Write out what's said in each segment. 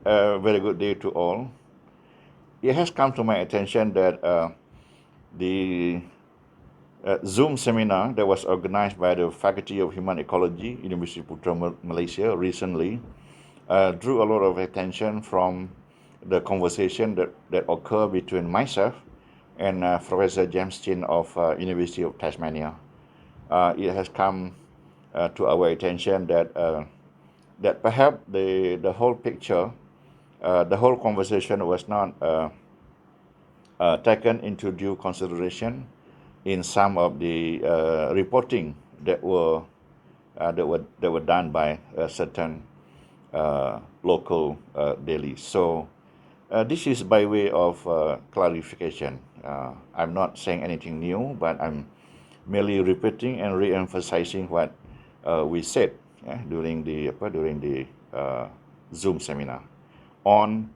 very good day to all. It has come to my attention that the Zoom seminar that was organized by the Faculty of Human Ecology, Universiti Putra, Malaysia, recently drew a lot of attention from the conversation that occurred between myself and Professor James Chin of University of Tasmania. It has come to our attention that perhaps the whole picture, the whole conversation was not taken into due consideration in some of the reporting that were done by certain local dailies. So this is by way of clarification. I'm not saying anything new, but I'm merely repeating and re-emphasizing what we said during the Zoom seminar on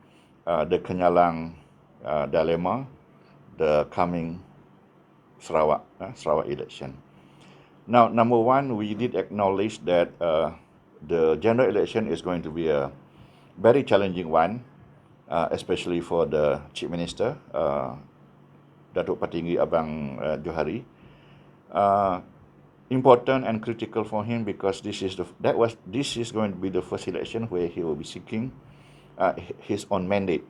the Kenyalang dilemma, the coming Sarawak election. Now, number one, we did acknowledge that the general election is going to be a very challenging one, especially for the Chief Minister, Datuk Patinggi Abang Johari. Important and critical for him because this is going to be the first election where he will be seeking his own mandate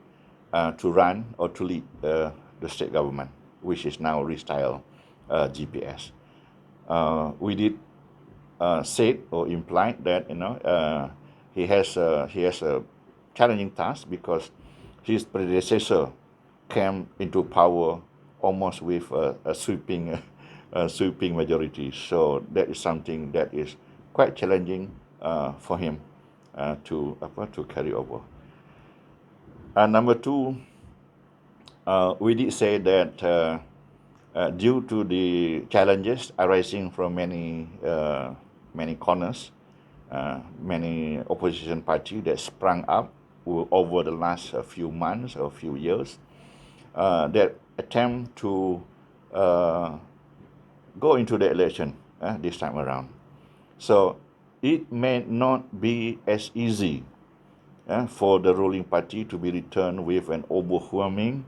to run or to lead the state government, which is now restyled GPS. We did said or implied that he has a challenging task because his predecessor came into power almost with a sweeping majority. So that is something that is quite challenging for him to carry over. Number two, we did say that due to the challenges arising from many corners, many opposition parties that sprang up over the last few months or few years, that attempt to go into the election this time around. So it may not be as easy for the ruling party to be returned with an overwhelming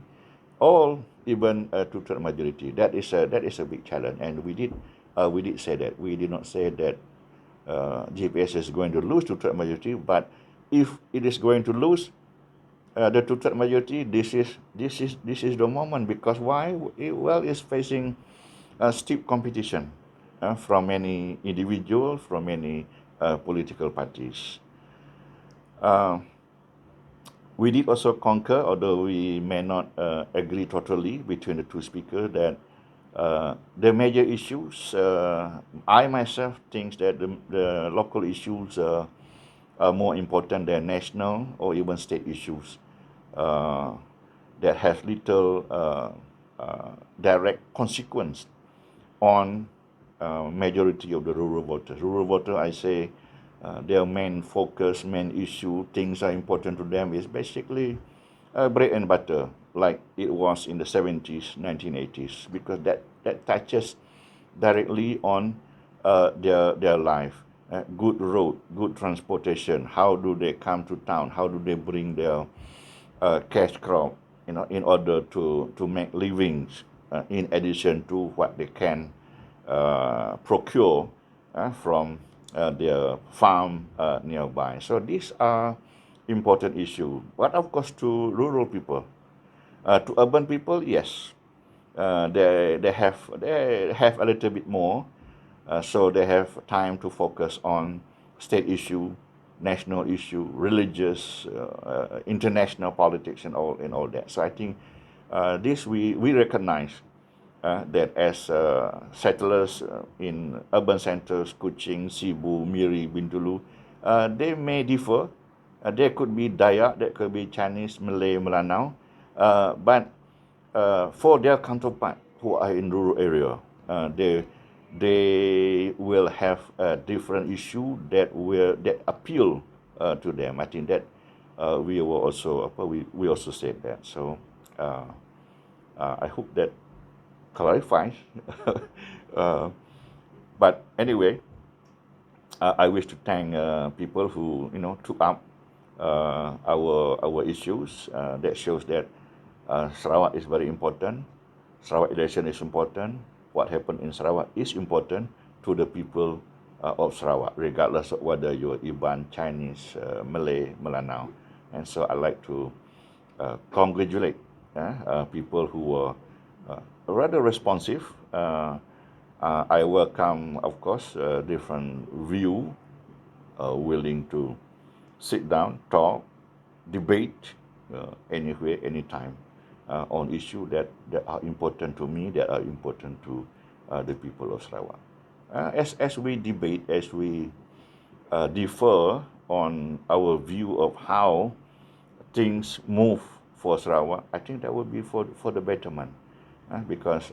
or even a two-third majority. That is a big challenge, and we did say that. We did not say that GPS is going to lose two-third majority, but if it is going to lose the two-third majority, this is the moment, because why? Well, it's facing steep competition from many individuals, from many political parties. We did also concur, although we may not agree totally between the two speakers, that the major issues, I myself think that the local issues are more important than national or even state issues that have little direct consequence on majority of the rural voters. Rural voter, I say, their main focus, main issue, things are important to them is basically bread and butter, like it was in the 70s, 1980s, because that touches directly on their life. Good road, good transportation. How do they come to town? How do they bring their cash crop, in order to make livings in addition to what they can procure from their farm nearby. So these are important issues. But of course, to rural people, to urban people, yes, they have a little bit more, so they have time to focus on state issue, national issue, religious, international politics, and all that. So I think this we recognize that as settlers in urban centers, Kuching, Sibu, Miri, Bintulu, they may differ. There could be Dayak, there could be Chinese, Malay, Melanau, but for their counterpart who are in rural area, they will have a different issue that appeal to them. I think that we will also we also said that. So I hope that clarifies. But anyway, I wish to thank people who took up our issues. That shows that Sarawak is very important. Sarawak election is important. What happened in Sarawak is important to the people of Sarawak, regardless of whether you're Iban, Chinese, Malay, Melanau. And so I like to congratulate people who were rather responsive. I welcome, of course, different view, willing to sit down, talk, debate anywhere, anytime on issues that are important to me, that are important to the people of Sarawak. As we debate, as we differ on our view of how things move for Sarawak, I think that would be for the betterment, because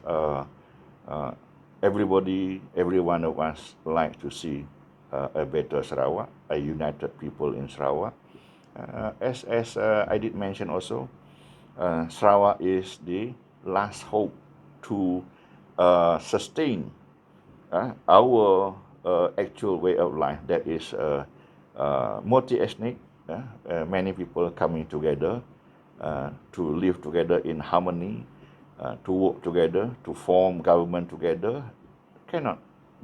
every one of us like to see a better Sarawak, a united people in Sarawak. As I did mention also, Sarawak is the last hope to sustain our actual way of life, that is multi-ethnic, many people coming together to live together in harmony, to work together, to form government together, cannot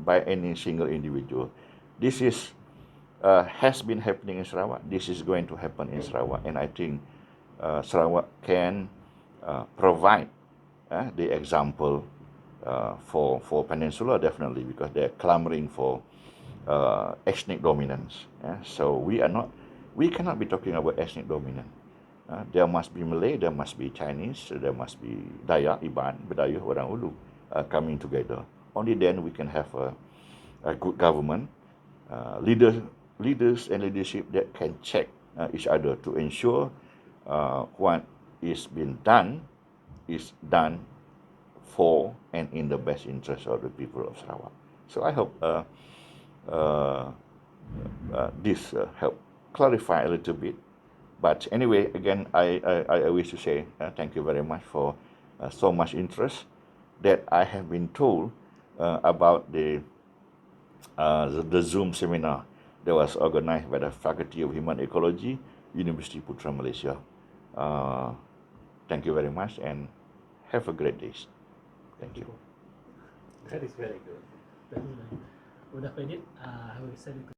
by any single individual. This is has been happening in Sarawak. This is going to happen in Sarawak, and I think Sarawak can provide the example for Peninsula, definitely, because they're clamoring for ethnic dominance. So we cannot be talking about ethnic dominance. There must be Malay, there must be Chinese, there must be Dayak, Iban, Bidayuh, Orang Ulu coming together. Only then we can have a good government, leaders and leadership that can check each other to ensure what is being done is done for and in the best interest of the people of Sarawak. So I hope this help clarify a little bit. But anyway, again, I wish to say thank you very much for so much interest that I have been told about the Zoom seminar that was organized by the Faculty of Human Ecology, Universiti Putra, Malaysia. Thank you very much and have a great day. Thank you. That is very good. Udah Pak Edit, I will send it to